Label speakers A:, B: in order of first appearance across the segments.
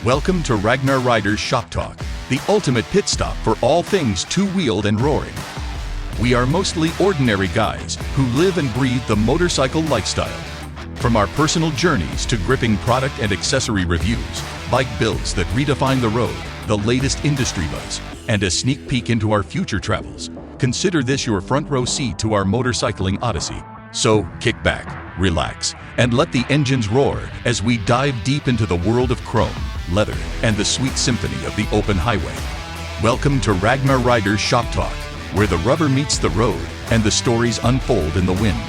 A: Welcome to Ragnar Riders Shop Talk, the ultimate pit stop for all things two-wheeled and roaring. We are mostly ordinary guys who live and breathe the motorcycle lifestyle. From our personal journeys to gripping product and accessory reviews, bike builds that redefine the road, the latest industry buzz, and a sneak peek into our future travels, consider this your front row seat to our motorcycling odyssey. So kick back, relax, and let the engines roar as we dive deep into the world of chrome, leather, and the sweet symphony of the open highway. Welcome to Ragnar Riders Shop Talk, where the rubber meets the road and the stories unfold in the wind.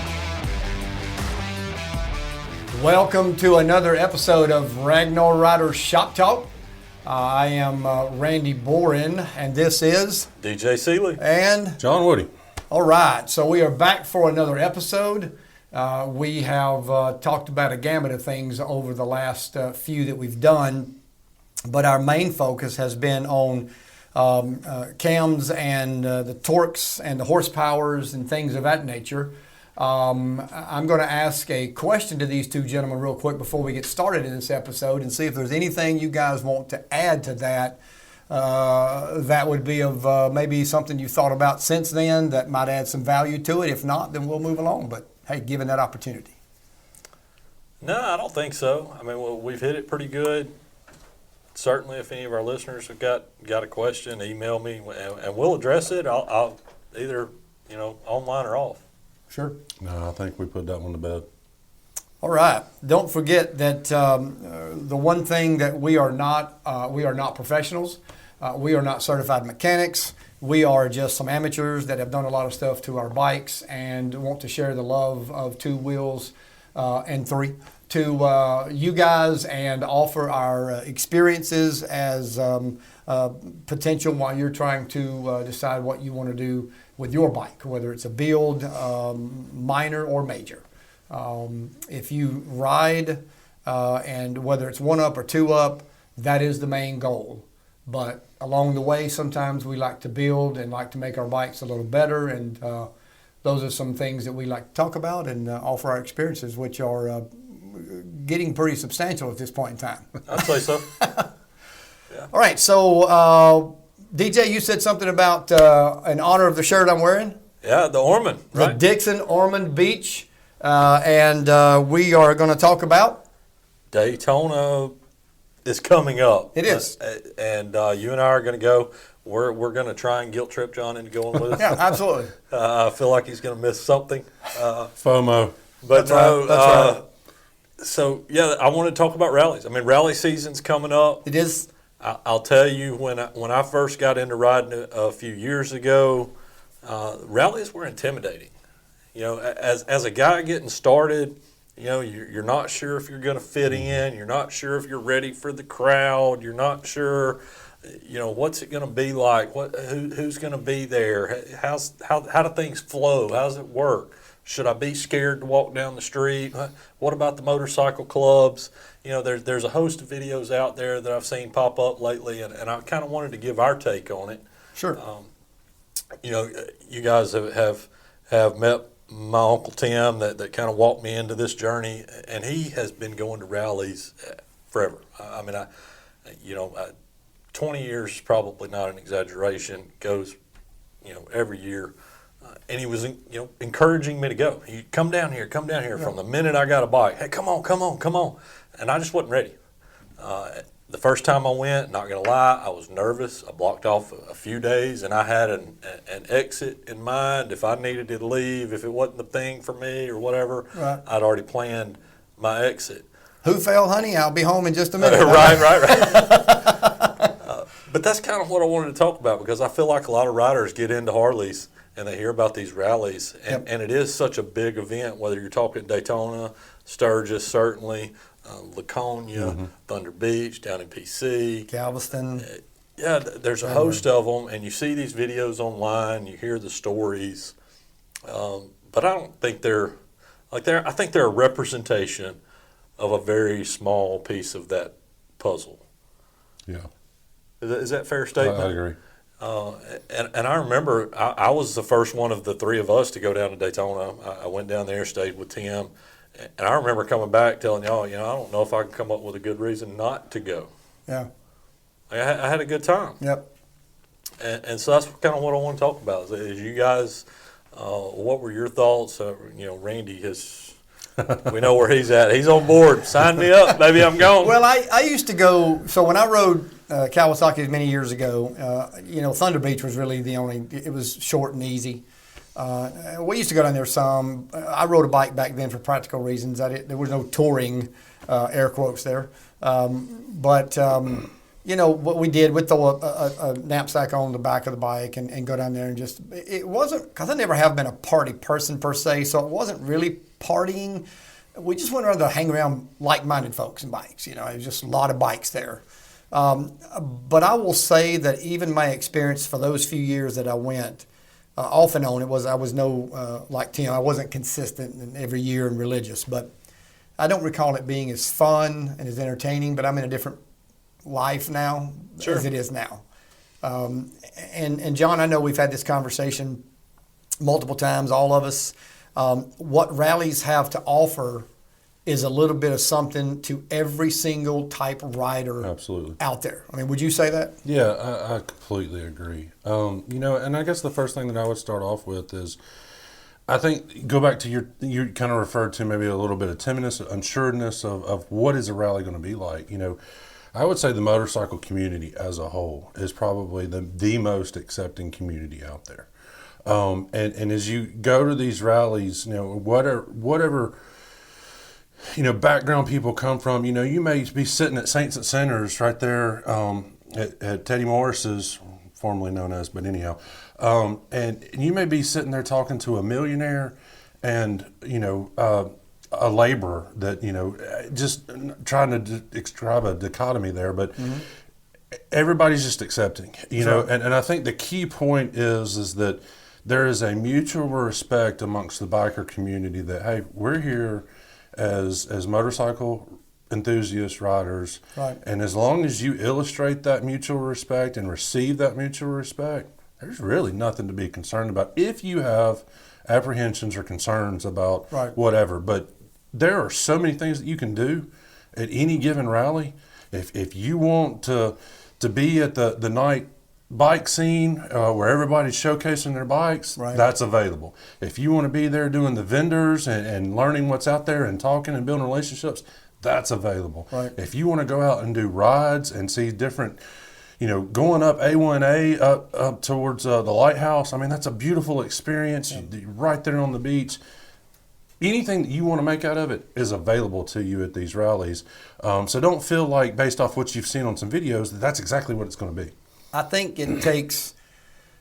B: Welcome to another episode of Ragnar Riders Shop Talk. I am Randy Boren, and this is
C: DJ Seeley
B: and
D: John Woody.
B: All right, so we are back for another episode. We have talked about a gamut of things over the last few that we've done, but our main focus has been on cams and the torques and the horsepowers and things of that nature. I'm going to ask a question to these two gentlemen real quick before we get started in this episode and see if there's anything you guys want to add to that. That would be of maybe something you thought about since then that might add some value to it. If not, then we'll move along. But hey, given that opportunity.
C: No, I don't think so. I mean, well, we've hit it pretty good. Certainly, if any of our listeners have got a question, email me and we'll address it. I'll either online or off.
B: Sure.
D: No, I think we put that one to bed.
B: All right. Don't forget that the one thing that we are not professionals. We are not certified mechanics. We are just some amateurs that have done a lot of stuff to our bikes and want to share the love of two wheels and three to you guys and offer our experiences as potential while you're trying to decide what you want to do with your bike, whether it's a build, minor or major. If you ride, and whether it's one up or two up, that is the main goal. But along the way, sometimes we like to build and like to make our bikes a little better, and those are some things that we like to talk about and offer our experiences, which are getting pretty substantial at this point in time.
C: I'd say so.
B: Yeah. All right, so DJ, you said something about in honor of the shirt I'm wearing.
C: Yeah, the Ormond, right?
B: The Dixon Ormond Beach. And we are going to talk about
C: Daytona is coming up.
B: It is.
C: And you and I are going to go. We're going to try and guilt trip John into going with us.
B: Yeah, absolutely.
C: I feel like he's going to miss something.
D: FOMO.
C: But
B: That's right. That's right.
C: So, yeah, I want to talk about rallies. I mean, rally season's coming up.
B: It is.
C: I'll tell you, when I first got into riding a few years ago, rallies were intimidating. You know, as a guy getting started, you're not sure if you're going to fit in. You're not sure if you're ready for the crowd. You're not sure, what's it going to be like? Who's going to be there? How do things flow? How does it work? Should I be scared to walk down the street? What about the motorcycle clubs? There's a host of videos out there that I've seen pop up lately, and I kind of wanted to give our take on it.
B: Sure.
C: You guys have met my Uncle Tim that kind of walked me into this journey, and he has been going to rallies forever. I mean, 20 years is probably not an exaggeration. Goes, every year. And he was, encouraging me to go. He come down here
B: Yeah.
C: from the minute I got a bike. Hey, come on. And I just wasn't ready. The first time I went, not going to lie, I was nervous. I blocked off a few days, and I had an exit in mind. If I needed to leave, if it wasn't the thing for me or whatever,
B: Right.
C: I'd already planned my exit.
B: Who fell, honey? I'll be home in just a minute.
C: Right. But that's kind of what I wanted to talk about, because I feel like a lot of riders get into Harleys and they hear about these rallies, and it is such a big event, whether you're talking Daytona, Sturgis, certainly, Laconia, Thunder Beach, down in PC.
B: Galveston.
C: Yeah, there's a host of them, and you see these videos online, you hear the stories, but I don't think I think they're a representation of a very small piece of that puzzle.
D: Yeah.
C: Is that a fair statement?
D: I agree.
C: And I remember I was the first one of the three of us to go down to Daytona. I went down there, stayed with Tim, and I remember coming back telling y'all, I don't know if I can come up with a good reason not to go.
B: Yeah.
C: I had a good time.
B: Yep.
C: And so that's kind of what I want to talk about is you guys, what were your thoughts? Randy we know where he's at. He's on board. Sign me up. Maybe I'm going.
B: Well, I used to go, so when I rode Kawasaki many years ago, Thunder Beach was really it was short and easy. We used to go down there some. I rode a bike back then for practical reasons. There was no touring, air quotes there. What we did, we'd throw a knapsack on the back of the bike and go down there and it wasn't, because I never have been a party person per se, so it wasn't really partying. We just went around to hang around like-minded folks and bikes. It was just a lot of bikes there. But I will say that even my experience for those few years that I went, off and on, I was no, like Tim, I wasn't consistent in every year and religious, but I don't recall it being as fun and as entertaining, but I'm in a different life now as it is now. And John, I know we've had this conversation multiple times, all of us. What rallies have to offer is a little bit of something to every single type of rider
D: Absolutely.
B: Out there. I mean, would you say that?
D: Yeah, I completely agree. And I guess the first thing that I would start off with is, I think, go back to you kind of referred to maybe a little bit of timidness, unsureness of what is a rally going to be like. I would say the motorcycle community as a whole is probably the most accepting community out there. And as you go to these rallies, whatever background people come from, you may be sitting at Saints and Sinners right there at Teddy Morris's, formerly known as, but anyhow, and you may be sitting there talking to a millionaire and a laborer that just trying to describe a dichotomy there, but everybody's just accepting, and I think the key point is that there is a mutual respect amongst the biker community that, hey, we're here as motorcycle enthusiast riders,
B: right.
D: And as long as you illustrate that mutual respect and receive that mutual respect, there's really nothing to be concerned about if you have apprehensions or concerns about whatever. But there are so many things that you can do at any given rally. If you want to be at the night bike scene where everybody's showcasing their bikes, that's available. If you want to be there doing the vendors and learning what's out there and talking and building relationships, that's available.
B: Right.
D: If you want to go out and do rides and see different, going up A1A up towards the lighthouse, I mean, that's a beautiful experience. You're right there on the beach. Anything that you want to make out of it is available to you at these rallies. So don't feel like, based off what you've seen on some videos, that's exactly what it's going to be.
B: I think it takes,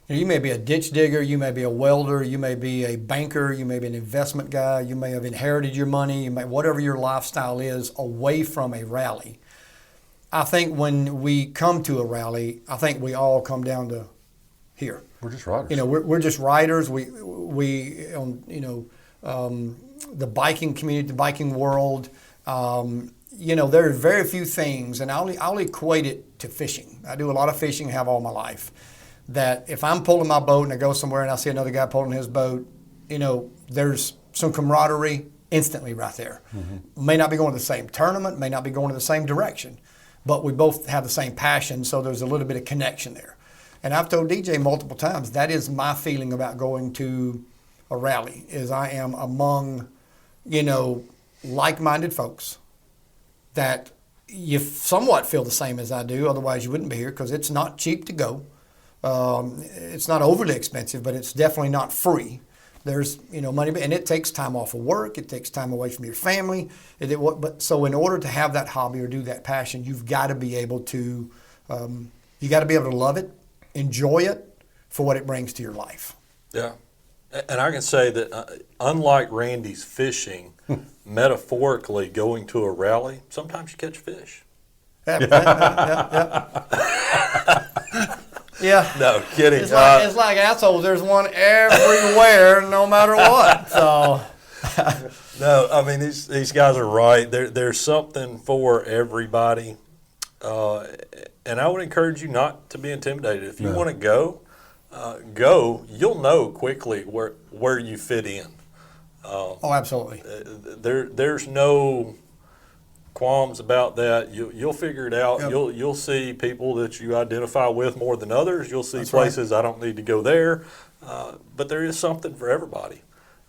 B: you may be a ditch digger, you may be a welder, you may be a banker, you may be an investment guy, you may have inherited your money, whatever your lifestyle is away from a rally. I think when we come to a rally, I think we all come down to here.
D: We're just riders.
B: We're just riders. We the biking community, the biking world, there are very few things, and I'll equate it to fishing. I do a lot of fishing, have all my life. That if I'm pulling my boat and I go somewhere and I see another guy pulling his boat, there's some camaraderie instantly right there. Mm-hmm. May not be going to the same tournament, may not be going to the same direction, but we both have the same passion, so there's a little bit of connection there. And I've told DJ multiple times, that is my feeling about going to a rally, is I am among, like-minded folks that you somewhat feel the same as I do, otherwise you wouldn't be here, because it's not cheap to go. It's not overly expensive, but it's definitely not free. There's money, and it takes time off of work. It takes time away from your family. So in order to have that hobby or do that passion, you've got to be able to love it, enjoy it for what it brings to your life.
C: Yeah, and I can say that unlike Randy's fishing, metaphorically going to a rally, sometimes you catch fish.
B: Yeah.
C: No, kidding.
B: It's like assholes. There's one everywhere, no matter what. So.
C: No, I mean these guys are right. There's something for everybody, and I would encourage you not to be intimidated. If you want to go, You'll know quickly where you fit in.
B: Oh, absolutely.
C: There's no qualms about that. You'll figure it out.
B: Yep.
C: You'll see people that you identify with more than others. You'll see
B: That's right.
C: places I don't need to go there, but there is something for everybody.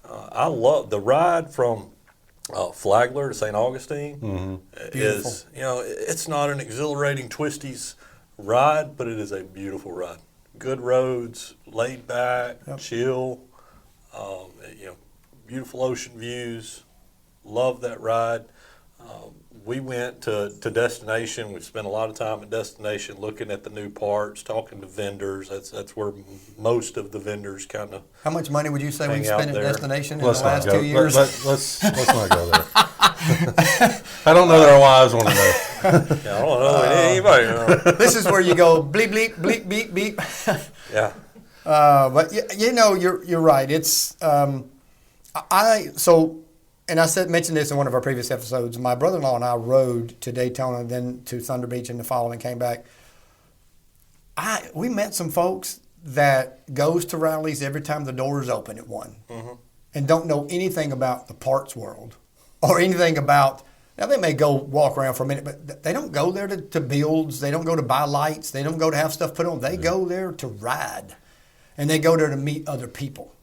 C: I love the ride from Flagler to St. Augustine.
B: Beautiful.
C: Is it's not an exhilarating twisties ride, but it is a beautiful ride. Good roads, laid back, chill. Beautiful ocean views. Love that ride. We went to Destination. We spent a lot of time at Destination looking at the new parts, talking to vendors. That's where most of the vendors kind of.
B: How much money would you say we
C: Hang out
B: spent at
C: there.
B: Destination in the
D: Let's not
B: last
D: go.
B: 2 years?
D: Let's not go there. I don't know that our wives want to know.
C: Yeah, I don't know anybody.
B: This is where you go bleep bleep bleep beep beep.
C: Yeah.
B: But you're right. It's and I mentioned this in one of our previous episodes. My brother-in-law and I rode to Daytona, then to Thunder Beach in the fall, and came back. We met some folks that goes to rallies every time the doors open at one, and don't know anything about the parts world or anything about. Now they may go walk around for a minute, but they don't go there to builds. They don't go to buy lights. They don't go to have stuff put on. They go there to ride, and they go there to meet other people.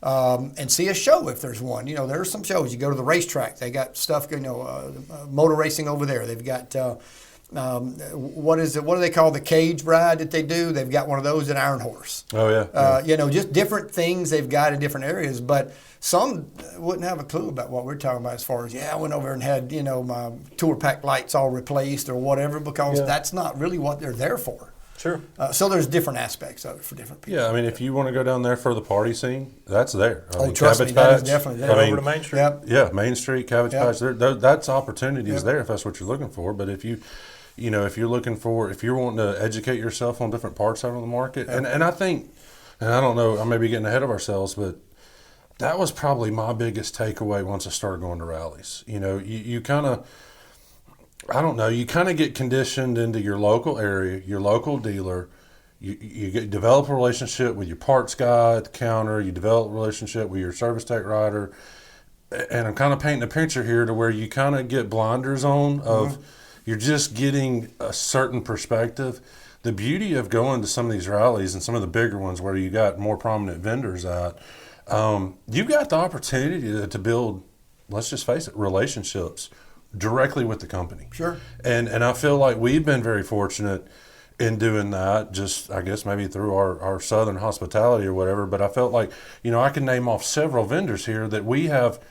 B: And see a show if there's one. There are some shows. You go to the racetrack. They got stuff, motor racing over there. They've got, what do they call the cage ride that they do? They've got one of those at Iron Horse.
D: Oh, yeah.
B: Just different things they've got in different areas. But some wouldn't have a clue about what we're talking about as far as, I went over and had, my tour pack lights all replaced or whatever, because that's not really what they're there for.
C: Sure.
B: So there's different aspects of it for different people.
D: Yeah, I mean, if you want to go down there for the party scene, that's there.
B: Trust me,
D: Cabbage
B: that is
D: Patch,
B: definitely there.
C: Over to Main Street.
B: Yep.
D: Yeah, Main Street, Cabbage Patch. That's opportunities
B: Yep.
D: there if that's what you're looking for. But if if you're wanting to educate yourself on different parts out of the market, and I think, and I don't know, I may be getting ahead of ourselves, but that was probably my biggest takeaway once I started going to rallies. You kind of. I don't know. You kind of get conditioned into your local area, your local dealer. You develop a relationship with your parts guy at the counter. You develop a relationship with your service tech rider. And I'm kind of painting a picture here to where you kind of get blinders on of you're just getting a certain perspective. The beauty of going to some of these rallies and some of the bigger ones where you got more prominent vendors at, you've got the opportunity to build, let's just face it, relationships directly with the company.
B: Sure.
D: And I feel like we've been very fortunate in doing that, just I guess maybe through our southern hospitality or whatever. But I felt like, I can name off several vendors here that we have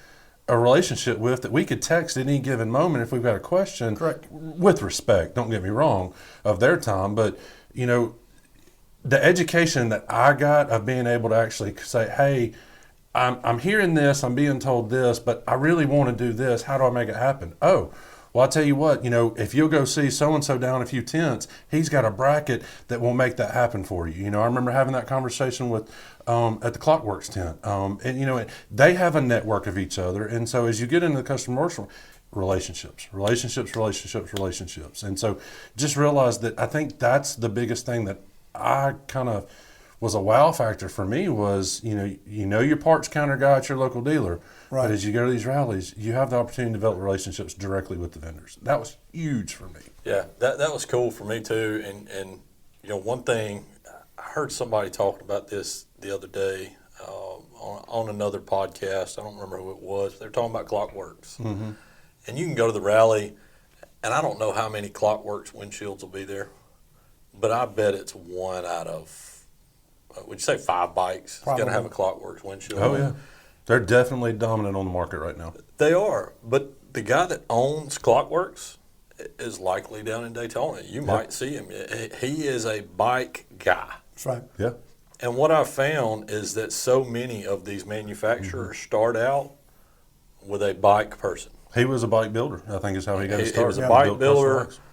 D: a relationship with that we could text at any given moment if we've got a question.
B: Correct.
D: With respect, don't get me wrong, of their time. But, the education that I got of being able to actually say, hey, I'm hearing this, I'm being told this, but I really want to do this. How do I make it happen? Oh, well, I'll tell you what, if you'll go see so-and-so down a few tents, he's got a bracket that will make that happen for you. I remember having that conversation with at the Clockworks tent. And, they have a network of each other. And so as you get into the customer relationships. And so just realize that I think that's the biggest thing that I kind of was a wow factor for me was, your parts counter guy at your local dealer.
B: Right.
D: But as you go to these rallies, you have the opportunity to develop relationships directly with the vendors. That was huge for me.
C: Yeah, that was cool for me too. And one thing, I heard somebody talking about this the other day on another podcast. I don't remember who it was. But they're talking about Clockworks. Mm-hmm. And you can go to the rally, and I don't know how many Clockworks windshields will be there, but I bet it's one out of, would you say 5 bikes?
B: Probably.
C: It's going to have a Clockworks windshield.
D: Oh, yeah. They're definitely dominant on the market right now.
C: They are. But the guy that owns Clockworks is likely down in Daytona. You might see him. He is a bike guy.
B: That's right.
D: Yeah.
C: And what I've found is that so many of these manufacturers start out with a bike person.
D: He was a bike builder, I think is how he got his start.
C: He was a
D: Yeah.
C: bike
D: Built
C: builder.
D: custom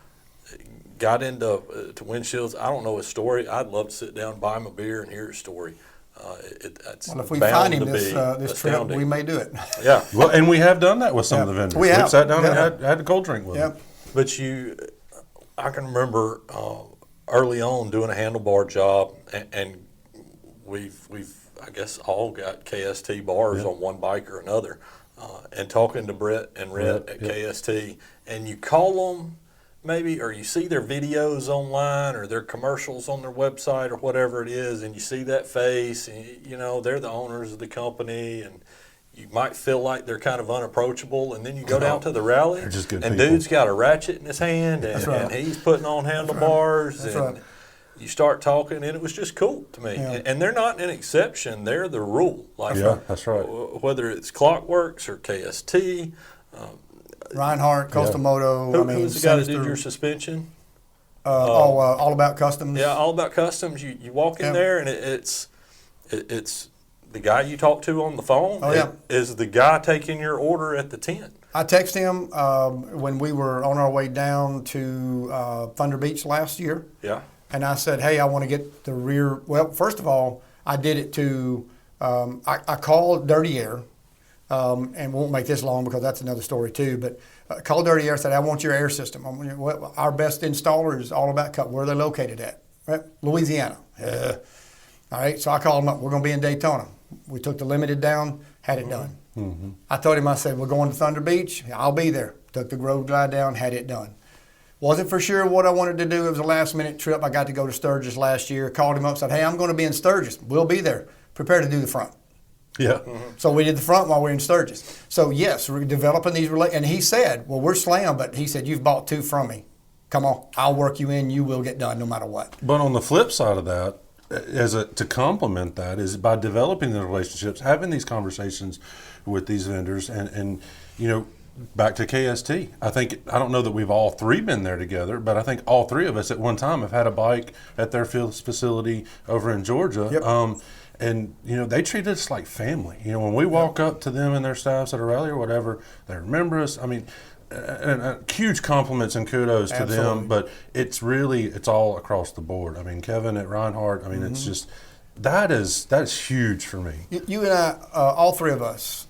C: Got into to windshields. I don't know his story. I'd love to sit down, buy him a beer, and hear his story. It's
B: Well, if we
C: bound
B: find him
C: to
B: this
C: be
B: trip,
C: astounding.
B: we may do it.
C: Yeah,
D: bikes. Well, and we have done that with some of the
B: Yeah.
D: vendors.
B: We have.
D: We've sat down
B: Yeah.
D: and had a cold drink with them.
B: Yep.
C: but I can remember early on doing a handlebar job, and we've I guess all got KST bars on one bike or another. and talking to Brett and Rhett at KST, and you call them maybe, or you see their videos online or their commercials on their website or whatever it is, and you see that face, and you know they're the owners of the company, and you might feel like they're kind of unapproachable, and then you go down to the rally,
D: They're just good
C: and
D: people.
C: dude's got a ratchet in his hand, and,
B: right.
C: and he's putting on handlebars,
B: That's
C: and
B: right.
C: you start talking, and it was just cool to me.
B: Yeah.
C: And they're not an exception; they're the rule. Like
D: That's right.
C: whether it's Clockworks or KST.
B: Reinhardt, Costamoto.
C: Who,
B: I mean,
C: who's the guy that
B: Sinister,
C: did your suspension?
B: all about customs.
C: Yeah, All About Customs. You walk in
B: Yeah.
C: there, and it's the guy you talk to on the phone.
B: Oh, yeah.
C: Is the guy taking your order at the tent.
B: I texted him when we were on our way down to Thunder Beach last year,
C: Yeah.
B: and I said, "Hey, I want to get the rear." Well, first of all, I did it to. I called Dirty Air, and won't make this long because that's another story too. But called Dirty Air, said, "I want your air system. Our best installer is All About Cut. Where are they located at? Right? Louisiana." All right, so I called them up. We're going to be in Daytona. We took the Limited down, had it done.
D: Mm-hmm.
B: I told him, I said, "We're going to Thunder Beach. I'll be there." Took the Road Glide down, had it done. Wasn't for sure what I wanted to do. It was a last minute trip. I got to go to Sturgis last year. Called him up, said, "Hey, I'm going to be in Sturgis. We'll be there. Prepare to do the front."
D: Yeah.
B: So we did the front while we were in Sturgis. So yes, we're developing these and he said, "Well, we're slammed," but he said, "You've bought two from me. Come on, I'll work you in. You will get done no matter what."
D: But on the flip side of that, to complement that, is by developing the relationships, having these conversations with these vendors, and you know, back to KST. I don't know that we've all three been there together, but I think all three of us at one time have had a bike at their field facility over in Georgia.
B: Yep.
D: And you know, they treat us like family. You know, when we walk up to them and their staffs at a rally or whatever, they remember us. I mean, and huge compliments and kudos to
B: Absolutely.
D: them. But it's all across the board. I mean, Kevin at Reinhardt. I mean, it's just that's huge for me.
B: You and I, all three of us,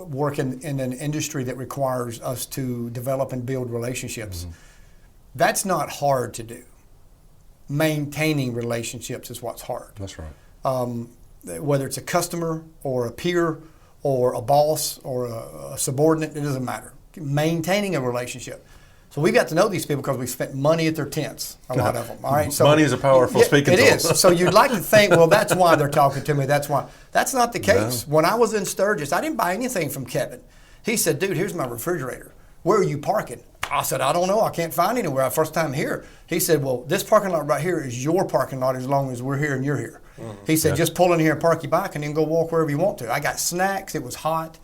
B: work in an industry that requires us to develop and build relationships.
D: Mm-hmm.
B: That's not hard to do. Maintaining relationships is what's hard.
D: That's right.
B: Whether it's a customer or a peer or a boss or a subordinate, it doesn't matter. Maintaining a relationship. So we got to know these people because we spent money at their tents, a lot of them. All right. So
D: Money is a powerful speaking
B: It
D: tool.
B: is. So you'd like to think, well, that's why they're talking to me. That's why. That's not the case. When I was in Sturgis, I didn't buy anything from Kevin. He said, "Dude, here's my refrigerator. Where are you parking?" I said, "I don't know. I can't find anywhere. First time here." He said, "Well, this parking lot right here is your parking lot as long as we're here and you're here." He said, "Just pull in here and park your bike and then go walk wherever you want to." I got snacks. It was hot.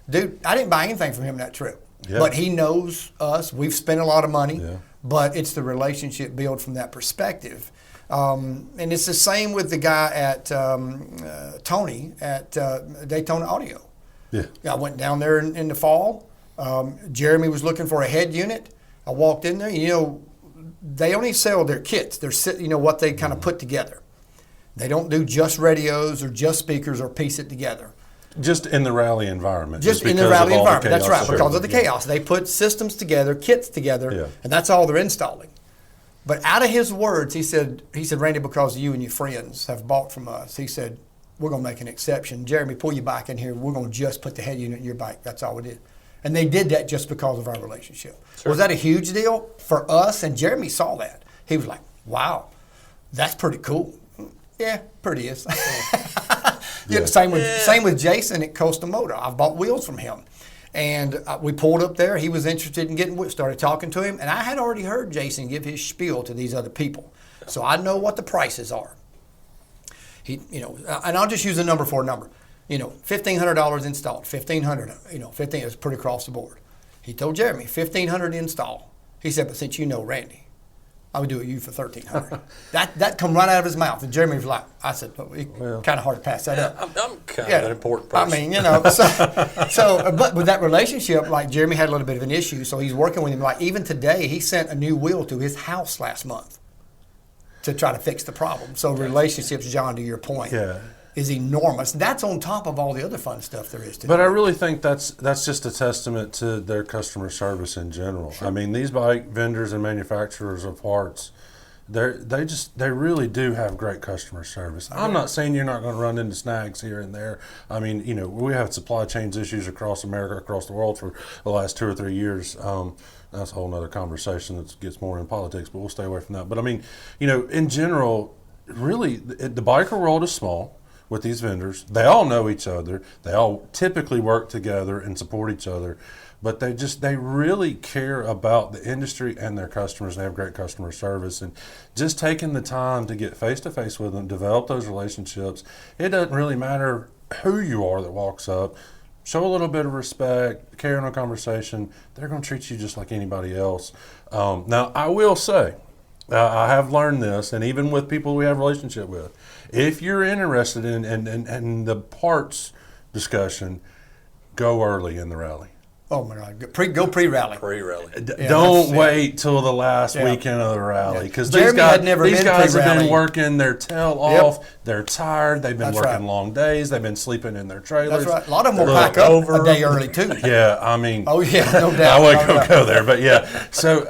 B: Dude, I didn't buy anything from him that trip.
D: Yeah.
B: But he knows us. We've spent a lot of money.
D: Yeah.
B: But it's the relationship built from that perspective. And it's the same with the guy at Tony at Daytona Audio.
D: Yeah.
B: I went down there in the fall. Jeremy was looking for a head unit. I walked in there. You know, they only sell their kits. They're what they kind of put together. They don't do just radios or just speakers or piece it together.
D: Just in the rally environment.
B: Just in the
D: because
B: rally
D: of all the
B: environment. That's
D: chaos.
B: right,
D: Sure.
B: because of the
D: Yeah.
B: chaos. They put systems together, kits together,
D: Yeah.
B: and that's all they're installing. But out of his words, he said, "Randy, because you and your friends have bought from us," he said, "we're going to make an exception. Jeremy, pull your bike in here. We're going to just put the head unit in your bike." That's all we did. And they did that just because of our relationship.
C: Sure.
B: Was that a huge deal for us? And Jeremy saw that. He was like, "Wow, that's pretty cool." Yeah, pretty is.
D: Yeah.
B: Same with Jason at Costa Motor. I've bought wheels from him. And we pulled up there. He was interested in getting wheels. Started talking to him. And I had already heard Jason give his spiel to these other people. So I know what the prices are. And I'll just use a number for a number. $1,500 installed. $1,500. 15 is pretty across the board. He told Jeremy, $1,500 install. He said, "But since you know Randy, I would do it you for $1,300." That come right out of his mouth. And Jeremy was like, I said, kind of hard to pass that up.
C: I'm kind of an important person.
B: I mean, but with that relationship, like Jeremy had a little bit of an issue, so he's working with him. Like even today, he sent a new wheel to his house last month to try to fix the problem. So relationships, John, to your point, is enormous. That's on top of all the other fun stuff there is to do.
D: But I really think that's just a testament to their customer service in general. Sure. I mean, these bike vendors and manufacturers of parts, They really do have great customer service. I'm not saying you're not going to run into snags here and there. I mean, we have supply chains issues across America, across the world for the last 2 or 3 years. That's a whole nother conversation that gets more in politics, but we'll stay away from that. But I mean, in general, really, the biker world is small with these vendors. They all know each other. They all typically work together and support each other. But they really care about the industry and their customers. They have great customer service, and just taking the time to get face to face with them, develop those relationships. It doesn't really matter who you are that walks up. Show a little bit of respect, carry on a conversation. They're going to treat you just like anybody else. Now, I will say, I have learned this, and even with people we have a relationship with, if you're interested in the parts discussion, go early in the rally.
B: Oh my God! Go pre-rally.
C: Pre-rally.
D: Don't wait till the last weekend of the rally, because these guys have been working their tail off. They're tired. They've been working long days. They've been sleeping in their trailers.
B: That's right. A lot of them will pack up a day early too.
D: Yeah, I mean.
B: Oh yeah, no doubt.
D: I wouldn't go there, but yeah. So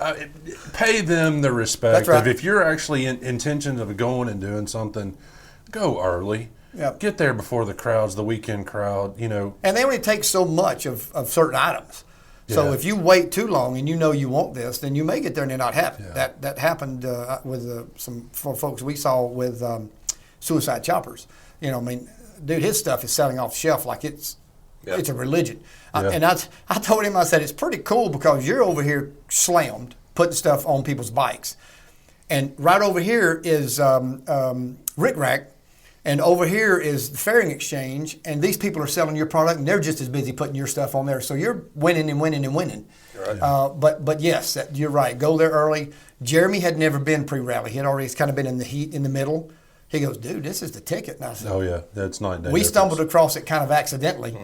D: pay them the respect.
B: That's right.
D: If you're actually in intentions of going and doing something, go early.
B: Yep.
D: Get there before the crowds, the weekend crowd,
B: And they only take so much of certain items. So if you wait too long and you want this, then you may get there and they're not happy.
D: Yeah.
B: That happened with some folks we saw with Suicide Choppers. I mean, dude, his stuff is selling off the shelf like it's a religion. And I told him, I said, it's pretty cool because you're over here slammed, putting stuff on people's bikes. And right over here is Rick Rack. And over here is the Fairing Exchange, and these people are selling your product, and they're just as busy putting your stuff on there. So you're winning and winning and winning.
C: Right.
B: But yes, you're right. Go there early. Jeremy had never been pre-rally. He had already kind of been in the heat in the middle. He goes, dude, this is the ticket. And I said,
D: oh yeah, that's not.
B: We stumbled across it kind of accidentally,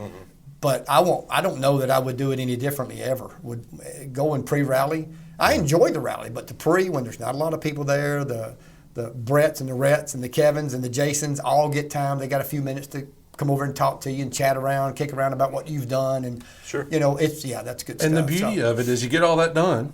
B: but I don't know that I would do it any differently ever. Would go in pre-rally. I enjoy the rally, but the pre, when there's not a lot of people there, the Bretts and the Retts and the Kevins and the Jasons all get time. They got a few minutes to come over and talk to you and chat around, kick around about what you've done. And,
C: sure.
B: That's good stuff.
D: And the beauty of it is you get all that done.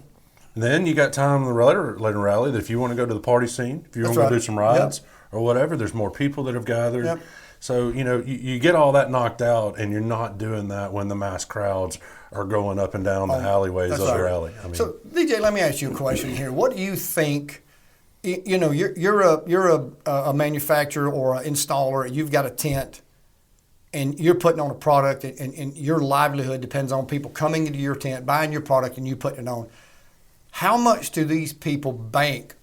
D: And then you got time in the later rally that if you want to go to the party scene, if you want to go do some rides or whatever, there's more people that have gathered.
B: Yep.
D: So, you get all that knocked out, and you're not doing that when the mass crowds are going up and down the alleyways of the rally. I mean,
B: so, DJ, let me ask you a question here. What do you think? You're a manufacturer or an installer. You've got a tent, and you're putting on a product, and your livelihood depends on people coming into your tent, buying your product, and you putting it on. How much do these people bank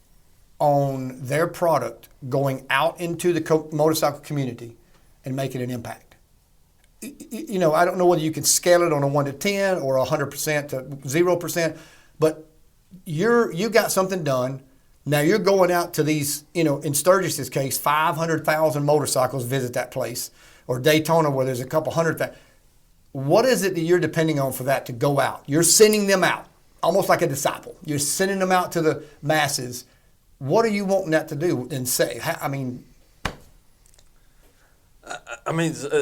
B: on their product going out into the motorcycle community and making an impact? I don't know whether you can scale it on a 1 to 10 or 100% to 0%, but you got something done. Now you're going out to these, in Sturgis's case, 500,000 motorcycles visit that place, or Daytona where there's a couple hundred. What is it that you're depending on for that to go out? You're sending them out, almost like a disciple. You're sending them out to the masses. What are you wanting that to do and say?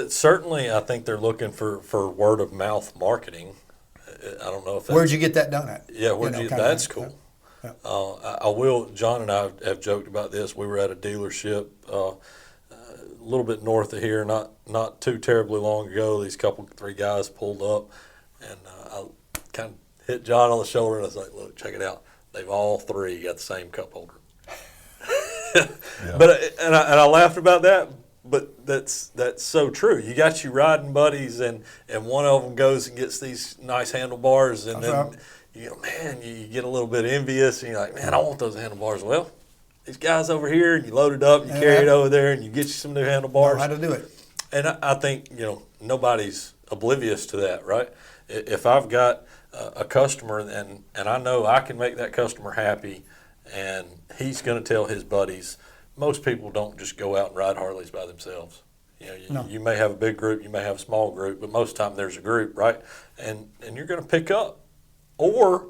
C: Certainly I think they're looking for word of mouth marketing. I don't know if that's...
B: Where'd you get that done at?
C: Yeah, that's cool. John and I have joked about this. We were at a dealership a little bit north of here, not too terribly long ago. These three guys pulled up, and I kind of hit John on the shoulder, and I was like, look, check it out. They've all three got the same cup holder. But I laughed about that, but that's so true. You got your riding buddies, and one of them goes and gets these nice handlebars, and then you get a little bit envious, and you're like, man, I want those handlebars. Well, these guys over here, and you load it up, and you carry it over there, and you get you some new handlebars.
B: Know how to do it.
C: And I think, nobody's oblivious to that, right? If I've got a customer and I know I can make that customer happy, and he's going to tell his buddies, most people don't just go out and ride Harleys by themselves. You may have a big group, you may have a small group, but most of the time there's a group, right? And you're going to pick up. Or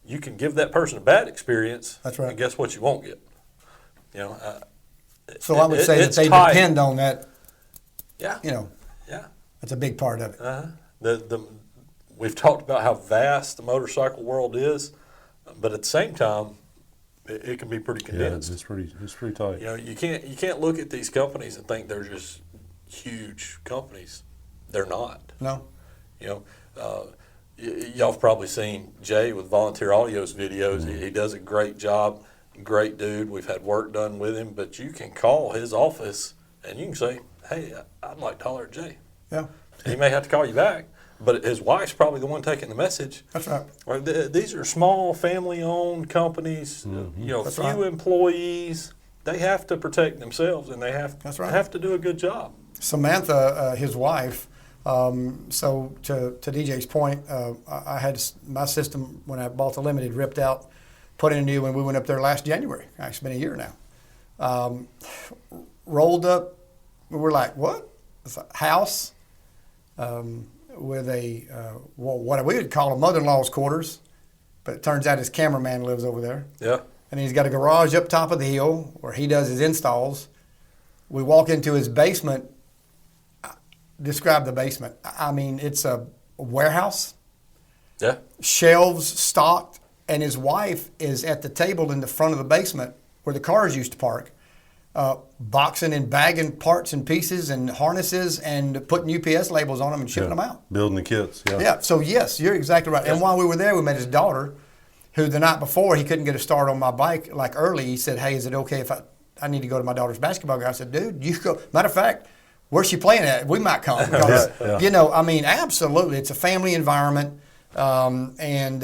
C: you can give that person a bad experience.
B: That's right.
C: And guess what you won't get?
B: So I would say that they depend on that.
C: Yeah.
B: Yeah. That's a big part of it.
C: We've talked about how vast the motorcycle world is, but at the same time, it can be pretty
D: Yeah,
C: condensed.
D: it's pretty tight.
C: You know, you can't look at these companies and think they're just huge companies. They're not.
B: No.
C: You know, y'all have probably seen Jay with Volunteer Audio's videos. He does a great job. Great dude. We've had work done with him, but you can call his office and you can say, "Hey, I'd like to holler at Jay."
B: Yeah.
C: He may have to call you back, but his wife's probably the one taking the message.
B: That's right.
C: Right, these are small, family-owned companies. You know,
B: That's
C: few
B: right.
C: employees. They have to protect themselves, and they
B: That's right.
C: have to do a good job.
B: Samantha, his wife. So to DJ's point, I had my system when I bought the Limited ripped out, put in a new one. We went up there last January. Actually, it's been a year now. Rolled up. We're like, what? It's a house with a what we would call a mother-in-law's quarters, but it turns out his cameraman lives over there.
C: Yeah.
B: And he's got a garage up top of the hill where he does his installs. We walk into his basement. Describe the basement. I mean, it's a warehouse,
C: Yeah.
B: shelves stocked, and his wife is at the table in the front of the basement where the cars used to park, boxing and bagging parts and pieces and harnesses and putting UPS labels on them and shipping them out.
D: Building the kits. Yeah.
B: Yeah, so yes, you're exactly right. And while we were there, we met his daughter, who the night before, he couldn't get a start on my bike like early. He said, "Hey, is it okay if I need to go to my daughter's basketball game?" I said, "Dude, you go." Matter of fact, where's she playing at? We might come. Because, you know, I mean, absolutely. It's a family environment. And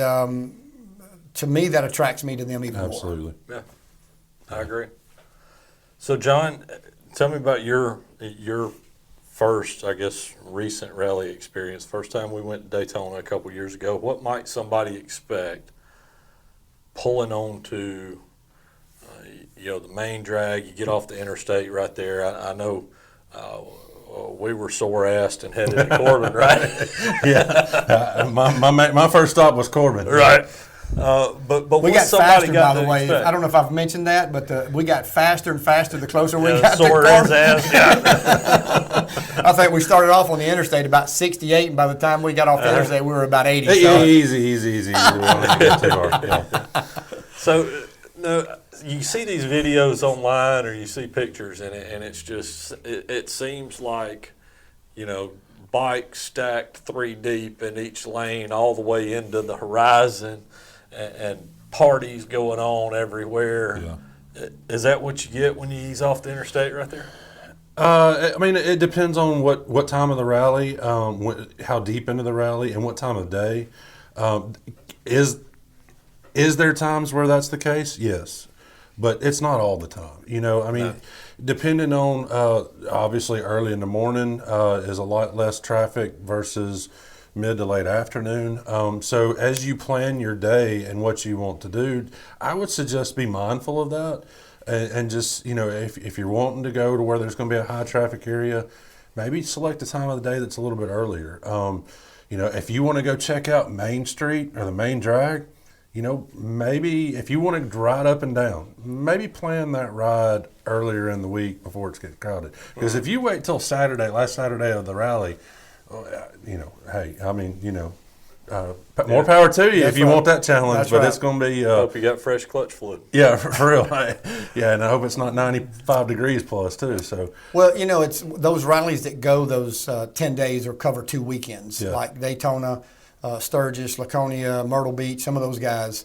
B: to me, that attracts me to them even more.
D: Absolutely.
C: Yeah. I agree. So, John, tell me about your first, I guess, recent rally experience. First time we went to Daytona a couple years ago. What might somebody expect pulling onto, you know, the main drag? You get off the interstate right there. I know we were sore-assed and headed to Corbin, right?
D: Yeah. My first stop was Corbin.
C: Right. But
B: We
C: what
B: got
C: somebody
B: faster,
C: got
B: by the
C: to
B: way.
C: expect?
B: I don't know if I've mentioned that, but we got faster and faster the closer we
C: Yeah,
B: got to
C: sore his
B: Corbin.
C: ass. Yeah.
B: I think we started off on the interstate about 68, and by the time we got off the interstate, we were about 80.
D: Hey,
B: So
D: easy. We don't have to get too hard. Yeah.
C: So, no, you see these videos online or you see pictures, and it's just, it seems like, you know, bikes stacked 3 deep in each lane all the way into the horizon, and parties going on everywhere.
D: Yeah.
C: Is that what you get when you ease off the interstate right there?
D: I mean, it depends on what time of the rally, how deep into the rally, and what time of day. Is there times where that's the case? Yes, but it's not all the time. You know, I mean, depending on obviously early in the morning is a lot less traffic versus mid to late afternoon. So as you plan your day and what you want to do, I would suggest be mindful of that. And just, you know, if you're wanting to go to where there's going to be a high traffic area, maybe select a time of the day that's a little bit earlier. You know, if you want to go check out Main Street or the main drag, you know, maybe if you want to ride up and down, maybe plan that ride earlier in the week before it's getting crowded. Because if you wait till Saturday, last Saturday of the rally, you know, hey, I mean, you know, more power to you if you want that challenge,
B: That's
D: but
B: right.
D: it's going to be
C: Hope you got fresh clutch fluid.
D: yeah, for real. Yeah, and I hope it's not 95 degrees plus too. So
B: Well, you know, it's those rallies that go those 10 days or cover 2 weekends,
D: Yeah.
B: like Daytona, Sturgis, Laconia, Myrtle Beach, some of those guys.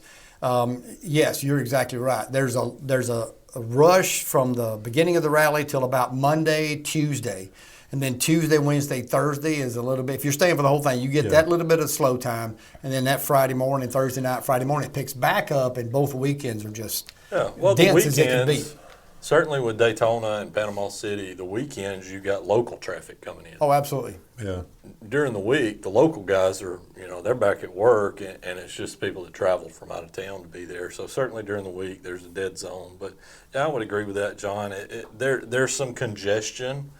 B: Yes, you're exactly right. There's a rush from the beginning of the rally till about Monday, Tuesday. And then Tuesday, Wednesday, Thursday is a little bit, if you're staying for the whole thing, you get that little bit of slow time. And then that Friday morning, Thursday night, Friday morning, it picks back up, and both weekends are just
C: Well,
B: dense
C: the
B: as it can be.
C: weekends, certainly with Daytona and Panama City, the weekends you got local traffic coming in.
B: Oh, absolutely.
D: yeah,
C: During the week, the local guys are, you know, they're back at work, and it's just people that traveled from out of town to be there. So certainly during the week, there's a dead zone. But yeah, I would agree with that, John. There's some congestion,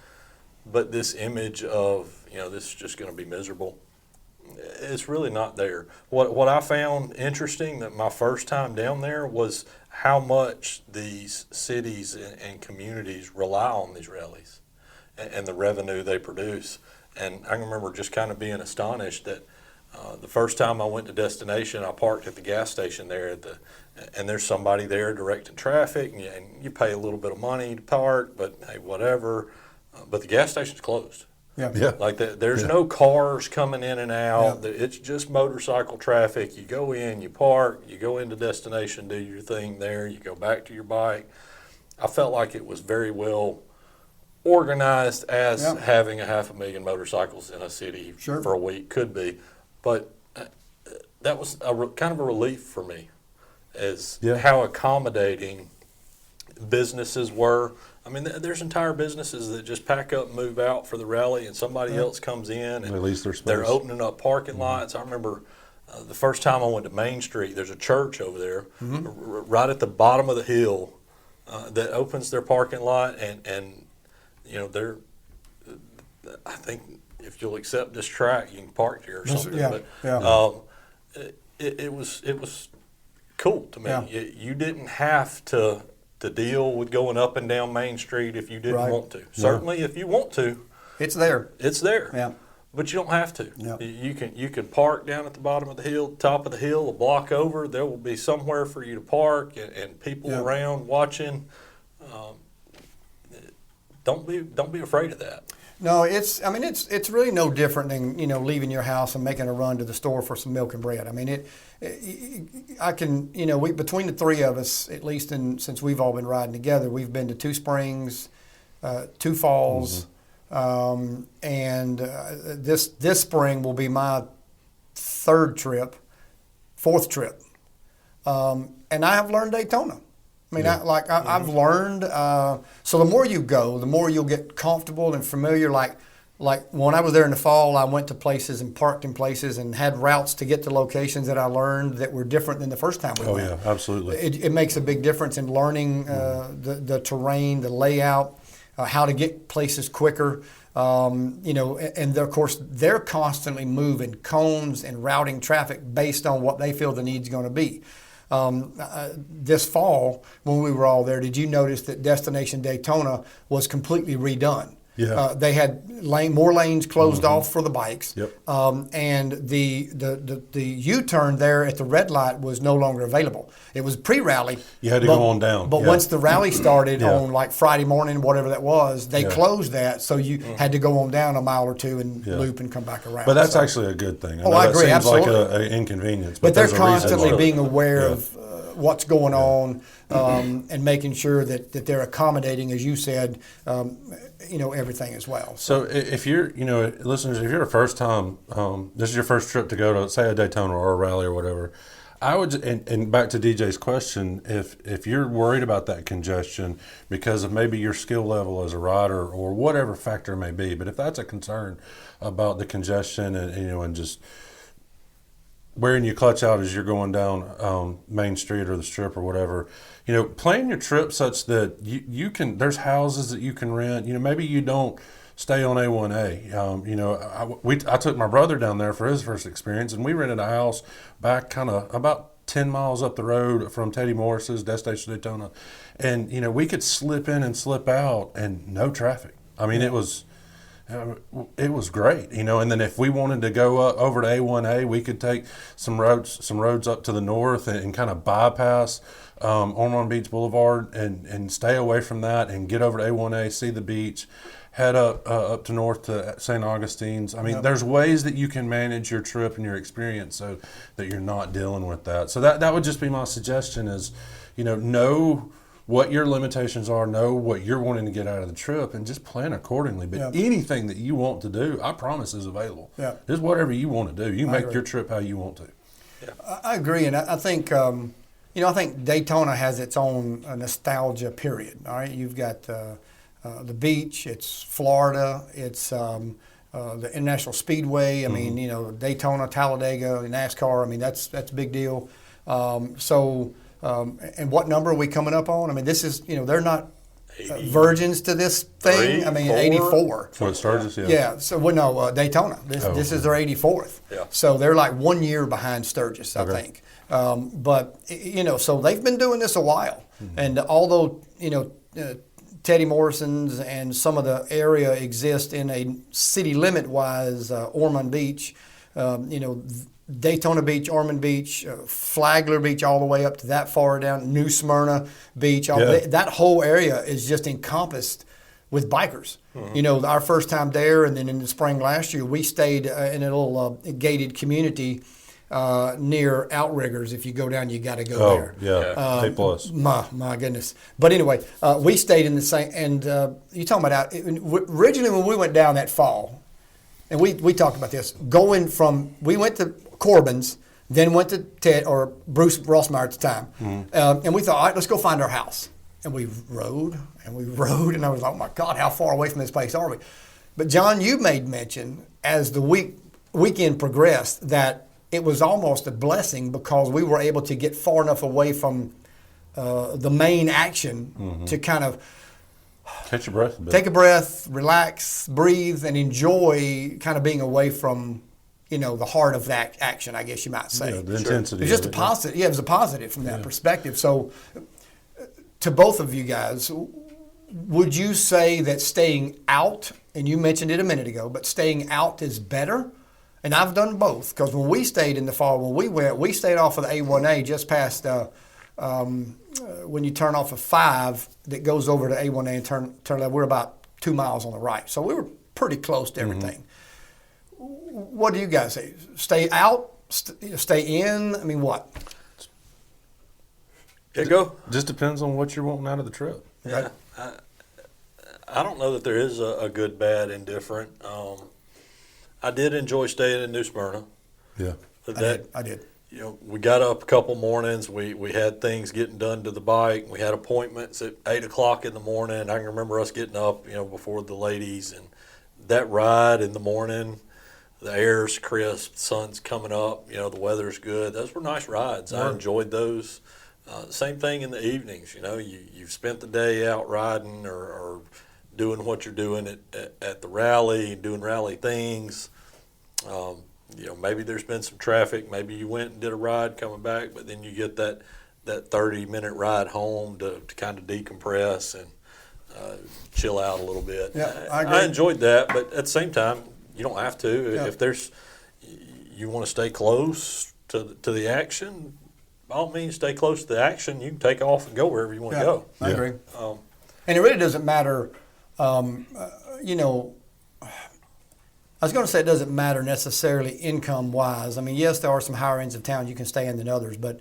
C: but this image of, you know, this is just going to be miserable, it's really not there. What I found interesting that my first time down there was how much these cities and communities rely on these rallies and the revenue they produce. And I remember just kind of being astonished that The first time I went to destination, I parked at the gas station there and there's somebody there directing traffic, and you pay a little bit of money to park, but hey, whatever. But the gas station's closed.
B: Yeah.
D: Yeah.
C: Like there's no cars coming in and out. It's just motorcycle traffic. You go in, you park, you go into destination, do your thing there, you go back to your bike. I felt like it was very well organized as having 500,000 motorcycles in a city for a week could be. But that was kind of a relief for me, as how accommodating businesses were. I mean, there's entire businesses that just pack up and move out for the rally, and somebody else comes in and
D: At least their space.
C: they're opening up parking lots. I remember the first time I went to Main Street, there's a church over there right at the bottom of the hill that opens their parking lot, and you know, they're, I think if you'll accept this track, you can park here or something. It was cool to me. You didn't have to deal with going up and down Main Street if you didn't want to. Certainly, if you want to,
B: It's there.
C: it's there.
B: Yeah.
C: But you don't have to.
B: Yeah.
C: You can park down at the bottom of the hill, top of the hill, a block over. There will be somewhere for you to park and people around watching. Don't be afraid of that.
B: No, it's really no different than, you know, leaving your house and making a run to the store for some milk and bread. I mean, I can, you know, between the three of us, at least since we've all been riding together, we've been to Two Springs, Two Falls, and this spring will be my fourth trip, and I have learned Daytona. I mean, I've learned. So the more you go, the more you'll get comfortable and familiar. Like when I was there in the fall, I went to places and parked in places and had routes to get to locations that I learned that were different than the first time we went.
D: Oh yeah, absolutely.
B: It makes a big difference in learning the terrain, the layout, how to get places quicker. You know, and of course they're constantly moving cones and routing traffic based on what they feel the need's going to be. This fall, when we were all there, did you notice that Destination Daytona was completely redone?
D: Yeah.
B: They had more lanes closed off for the bikes.
D: Yep.
B: And the U-turn there at the red light was no longer available. It was pre-rally.
D: You had to go on down.
B: But once the rally started on like Friday morning, whatever that was, they
D: Yeah.
B: closed that, so you had to go on down a mile or two and loop and come back around.
D: But that's
B: So-
D: actually a good thing.
B: Oh,
D: know
B: I
D: that
B: agree,
D: seems
B: absolutely.
D: like an inconvenience.
B: But they're
D: there's a reason
B: constantly
D: for it.
B: being aware
D: Yeah.
B: of what's going on and making sure that they're accommodating, as you said, you know, everything as well.
D: So if you're, you know, listeners, if you're a first time, this is your first trip to go to, say, a Daytona or a rally or whatever, I would, and back to DJ's question, if you're worried about that congestion because of maybe your skill level as a rider or whatever factor it may be, but if that's a concern about the congestion and you know, and just wearing your clutch out as you're going down Main Street or the Strip or whatever, you know, plan your trip such that you can, there's houses that you can rent. You know, maybe you don't stay on A1A. You know, I took my brother down there for his first experience, and we rented a house back kind of about 10 miles up the road from Teddy Morris's, Destination Daytona. And, you know, we could slip in and slip out and no traffic. I mean, it was great, you know. And then if we wanted to go over to A1A, we could take some roads up to the north and kind of bypass Ormond Beach Boulevard and stay away from that and get over to A1A, see the beach, head up to north to St. Augustine's. I mean, there's ways that you can manage your trip and your experience so that you're not dealing with that. So that would just be my suggestion is, you know what your limitations are, know what you're wanting to get out of the trip, and just plan accordingly. But anything that you want to do, I promise, is available.
B: Yeah.
D: Just whatever you want to do. You make
B: agree.
D: your trip how you want to.
B: I agree, and I think you know, I think Daytona has its own nostalgia period. All right, you've got the beach, it's Florida, it's the International Speedway. I mean, you know, Daytona, Talladega, NASCAR. I mean, that's a big deal. And what number are we coming up on? I mean, this is, you know, they're not virgins to this thing. I mean, 84.
D: So it Sturgis,
B: Yeah. So Daytona. This is their 84th.
C: Yeah.
B: So they're like 1 year behind Sturgis, I think. But you know, so they've been doing this a while, and although you know. Teddy Morrison's and some of the area exist in a city limit-wise Ormond Beach, Daytona Beach, Ormond Beach, Flagler Beach, all the way up to that far down, New Smyrna Beach. That whole area is just encompassed with bikers. Our first time there, and then in the spring last year, we stayed in a little gated community near Outriggers. If you go down, you got to go there.
D: Yeah, A+.
B: My goodness. But anyway, we stayed in the same, and you talking about originally when we went down that fall, and we talked about this, we went to Corbin's, then went to Ted or Bruce Rossmeyer at the time, and we thought, all right, let's go find our house. And we rode, and I was like, oh my God, how far away from this place are we? But John, you made mention as the weekend progressed that it was almost a blessing because we were able to get far enough away from the main action to kind of
D: catch your breath a bit.
B: Take a breath, relax, breathe, and enjoy kind of being away from the heart of that action, I guess you might say.
D: The intensity.
B: It was just a positive. Yeah, it was a positive from that perspective. So, to both of you guys, would you say that staying out, and you mentioned it a minute ago, but staying out is better? And I've done both, because when we stayed in the fall, we stayed off of the A1A just past when you turn off of 5 that goes over to A1A and turn left. We're about 2 miles on the right, so we were pretty close to everything. What do you guys say? Stay out, stay in? I mean, what?
C: Yeah, go.
D: Just depends on what you're wanting out of the trip.
C: Yeah, I don't know that there is a good, bad, indifferent. I did enjoy staying in New Smyrna.
D: Yeah,
B: I did.
C: We got up a couple mornings. We had things getting done to the bike. We had appointments at 8 o'clock in the morning. I can remember us getting up, before the ladies, and that ride in the morning. The air's crisp, the sun's coming up. The weather's good. Those were nice rides. I enjoyed those. Same thing in the evenings. You've spent the day out riding or doing what you're doing at the rally, doing rally things. Maybe there's been some traffic. Maybe you went and did a ride coming back, but then you get that 30-minute ride home to kind of decompress and chill out a little bit.
B: Yeah, I agree.
C: I enjoyed that, but at the same time, you don't have to. Yeah. If you want to stay close to the action, by all means, stay close to the action. You can take off and go wherever you want to go.
B: I agree. And it really doesn't matter, I was going to say it doesn't matter necessarily income-wise. I mean, yes, there are some higher ends of town you can stay in than others, but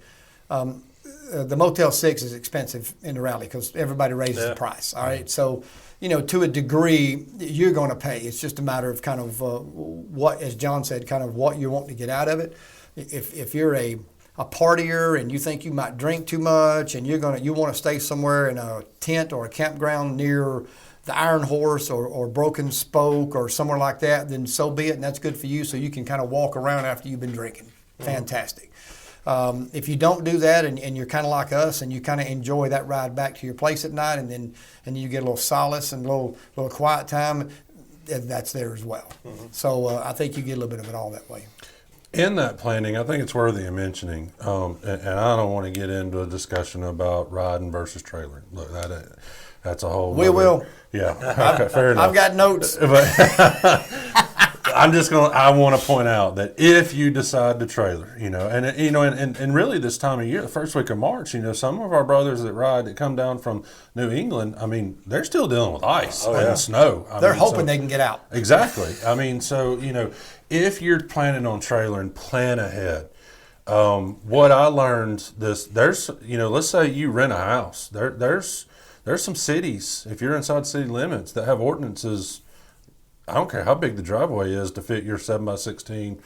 B: the Motel 6 is expensive in the rally because everybody raises the price, all right? So, to a degree, you're going to pay. It's just a matter of kind of what, as John said, kind of what you want to get out of it. If you're a partier and you think you might drink too much and you want to stay somewhere in a tent or a campground near the Iron Horse or Broken Spoke or somewhere like that, then so be it, and that's good for you, so you can kind of walk around after you've been drinking. Fantastic. If you don't do that and you're kind of like us and you kind of enjoy that ride back to your place at night and you get a little solace and a little quiet time, that's there as well. So I think you get a little bit of it all that way.
D: In that planning, I think it's worthy of mentioning, and I don't want to get into a discussion about riding versus trailering. Look, that's a whole.
B: We will.
D: Yeah. Okay. Fair enough.
B: I've got notes.
D: I want to point out that if you decide to trailer, and really this time of year, the first week of March, some of our brothers that come down from New England, I mean, they're still dealing with ice and snow.
B: They're hoping they can get out.
D: Exactly. I mean, so, if you're planning on trailering, plan ahead. What I learned let's say you rent a house. There's some cities, if you're inside city limits, that have ordinances. I don't care how big the driveway is to fit your 7x16,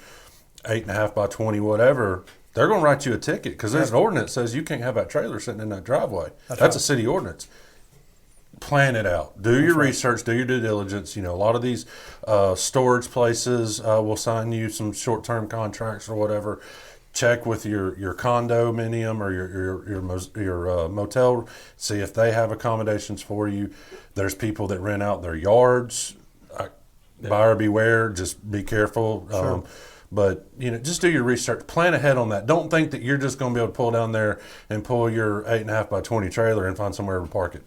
D: 8.5x20, whatever. They're going to write you a ticket because there's an ordinance that says you can't have that trailer sitting in that driveway. That's a city ordinance. Plan it out. Do your research. Do your due diligence. A lot of these storage places will sign you some short-term contracts or whatever. Check with your condominium or your motel. See if they have accommodations for you. There's people that rent out their yards. Buyer beware. Just be careful.
B: Sure.
D: But just do your research. Plan ahead on that. Don't think that you're just going to be able to pull down there and pull your 8.5x20 trailer and find somewhere to park it.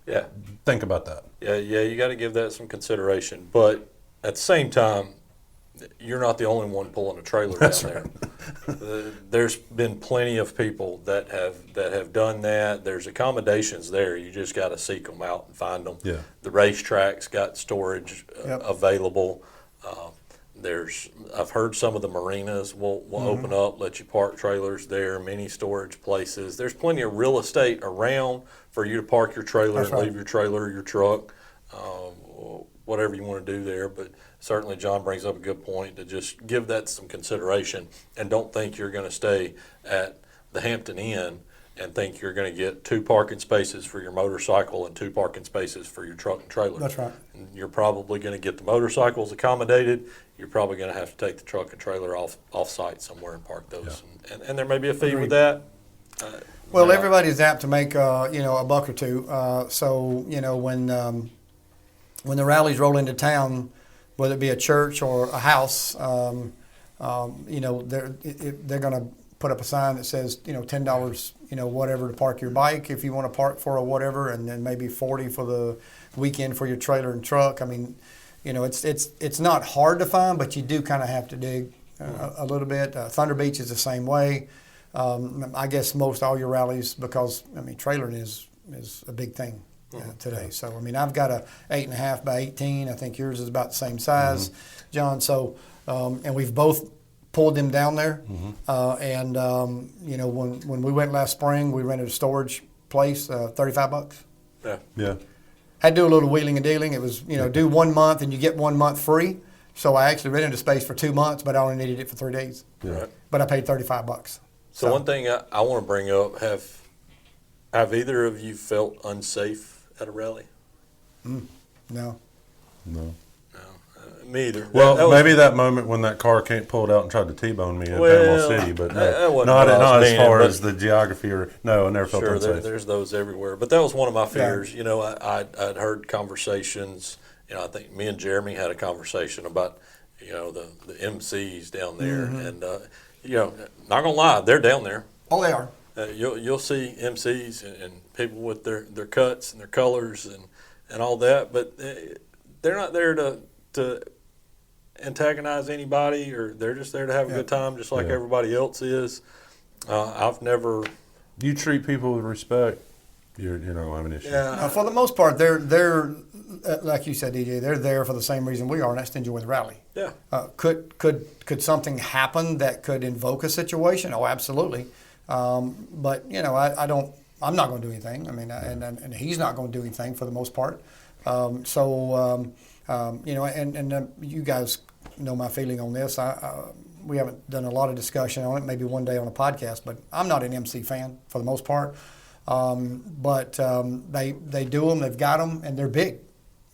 C: Yeah.
D: Think about that.
C: Yeah. You got to give that some consideration. But at the same time, you're not the only one pulling a trailer down there. There's been plenty of people that have done that. There's accommodations there. You just got to seek them out and find them.
D: Yeah.
C: The racetrack's got storage
B: Yep.
C: available. I've heard some of the marinas will open up, let you park trailers there, mini storage places. There's plenty of real estate around for you to park your trailer
B: That's
C: and
B: right.
C: leave your trailer or your truck, whatever you want to do there. But certainly John brings up a good point to just give that some consideration and don't think you're going to stay at the Hampton Inn and think you're going to get 2 parking spaces for your motorcycle and 2 parking spaces for your truck and trailer.
B: That's right.
C: And you're probably going to get the motorcycles accommodated. You're probably going to have to take the truck and trailer off site somewhere and park those. And there may be a fee with that.
B: Well, everybody's apt to make a buck or two. So when the rallies roll into town, whether it be a church or a house, they're going to put up a sign that says $10 whatever to park your bike if you want to park for a whatever, and then maybe $40 for the weekend for your trailer and truck. I mean, it's not hard to find, but you do kind of have to dig a little bit. Thunder Beach is the same way. I guess most all your rallies, because trailering is a big thing today. So I've got a 8.5 by 18. I think yours is about the same size, John. So and we've both pulled them down there. When we went last spring, we rented a storage place, $35.
D: Yeah.
B: Had to do a little wheeling and dealing. It was, do 1 month and you get 1 month free. So I actually rented a space for 2 months, but I only needed it for 3 days.
D: Yeah.
C: Right.
B: But I paid $35.
C: So one thing I want to bring up, have either of you felt unsafe at a rally?
B: No.
D: No.
C: No. Me either.
D: Well,
C: That was-
D: maybe that moment when that car pulled out and tried to T-bone me at
C: Well,
D: Panama City, but
C: that wasn't
D: not
C: what I was
D: as
C: meaning,
D: far
C: but-
D: as the geography or no, I never felt
C: Sure,
D: unsafe.
C: there's those everywhere. But that was one of my fears. I'd heard conversations. I think me and Jeremy had a conversation about, the MCs down there. And, not going to lie, they're down there.
B: Oh, they are.
C: You'll see MCs and people with their cuts and their colors and all that, but they're not there to antagonize anybody, or they're just there to have a good time, just like everybody else is. I've never.
D: You treat people with respect, you don't have an issue.
C: Yeah.
B: For the most part, they're like you said, DJ. They're there for the same reason we are, and that's to enjoy the rally.
C: Yeah.
B: Could something happen that could invoke a situation? Oh, absolutely. But I don't. I'm not going to do anything. And he's not going to do anything for the most part. You guys know my feeling on this. We haven't done a lot of discussion on it. Maybe one day on a podcast. But I'm not an MC fan for the most part. But they do them. They've got them, and they're big.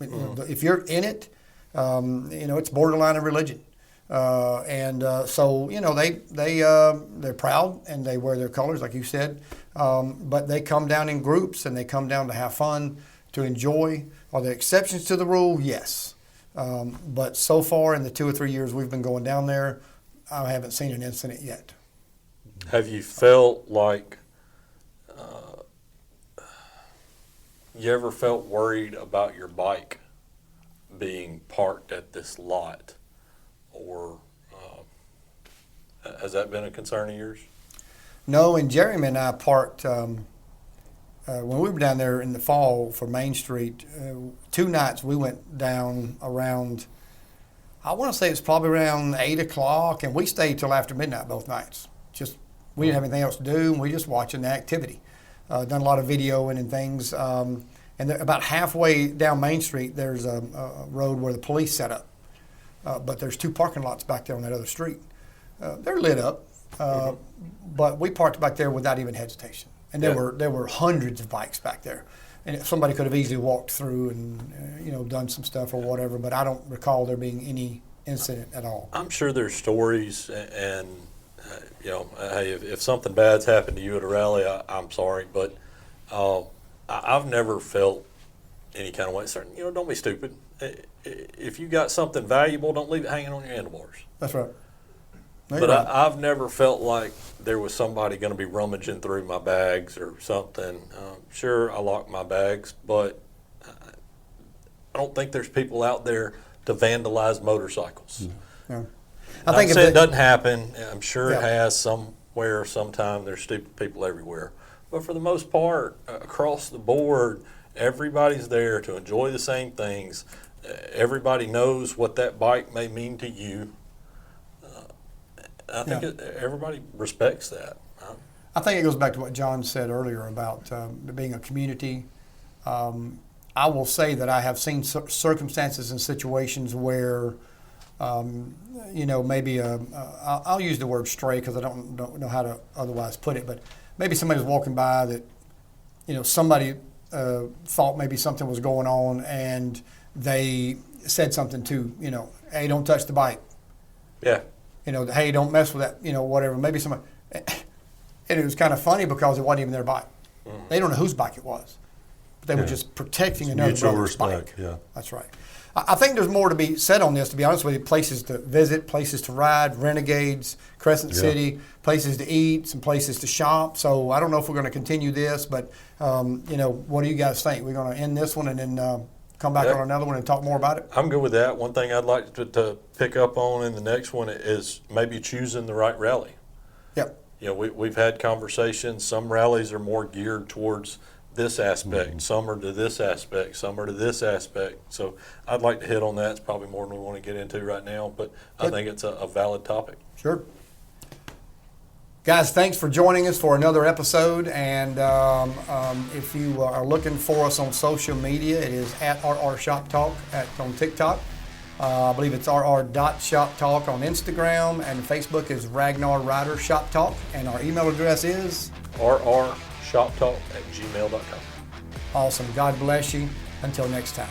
B: If you're in it, it's borderline of religion. They're proud and they wear their colors, like you said. But they come down in groups and they come down to have fun, to enjoy. Are there exceptions to the rule? Yes. But so far in the 2 or 3 years we've been going down there, I haven't seen an incident yet.
C: Have you felt like you ever felt worried about your bike being parked at this lot, or has that been a concern of yours?
B: No, and Jeremy and I parked when we were down there in the fall for Main Street. 2 nights we went down around, I want to say it's probably around 8 o'clock, and we stayed till after midnight both nights. We didn't have anything else to do, and we just watching the activity. Done a lot of videoing and things. And about halfway down Main Street, there's a road where the police set up. But there's 2 parking lots back there on that other street. They're lit up, but we parked back there without even hesitation. And there were hundreds of bikes back there. And somebody could have easily walked through and done some stuff or whatever, but I don't recall there being any incident at all.
C: I'm sure there's stories, and hey, if something bad's happened to you at a rally, I'm sorry, but I've never felt any kind of way. Certainly, don't be stupid. If you got something valuable, don't leave it hanging on your handlebars.
B: That's right. No,
C: But
B: you're right.
C: I've never felt like there was somebody going to be rummaging through my bags or something. Sure, I lock my bags, but I don't think there's people out there to vandalize motorcycles.
B: Yeah.
C: I
B: think
C: think
B: if
C: it doesn't happen. I'm sure it
B: Yeah.
C: has somewhere, sometime. There's stupid people everywhere. But for the most part, across the board, everybody's there to enjoy the same things. Everybody knows what that bike may mean to you. I think everybody respects that.
B: I think it goes back to what John said earlier about being a community. I will say that I have seen circumstances and situations where, maybe I'll use the word stray because I don't know how to otherwise put it, but maybe somebody was walking by that, somebody thought maybe something was going on and they said something to, hey, don't touch the bike.
C: Yeah.
B: Hey, don't mess with that, whatever. Maybe somebody, and it was kind of funny because it wasn't even their bike.
C: Mm-hmm.
B: They don't know whose bike it was, but they were just protecting
D: It's
B: another
D: mutual
B: brother's
D: respect,
B: bike.
D: yeah.
B: That's right. I think there's more to be said on this, to be honest with you. Places to visit, places to ride, Renegades, Crescent City, places to eat, some places to shop. So I don't know if we're going to continue this, but, what do you guys think? We're going to end this one and then come back on another one and talk more about it?
C: I'm good with that. One thing I'd like to pick up on in the next one is maybe choosing the right rally.
B: Yep.
C: We've had conversations. Some rallies are more geared towards this aspect. Some are to this aspect. Some are to this aspect. So I'd like to hit on that. It's probably more than we want to get into right now, but I think it's a valid topic.
B: Sure. Guys, thanks for joining us for another episode. And if you are looking for us on social media, it is at RR Shop Talk on TikTok. I believe it's rr.shoptalk on Instagram, and Facebook is Ragnar Rider Shop Talk, and our email address is
C: rrshoptalk@gmail.com.
B: awesome. God bless you. Until next time.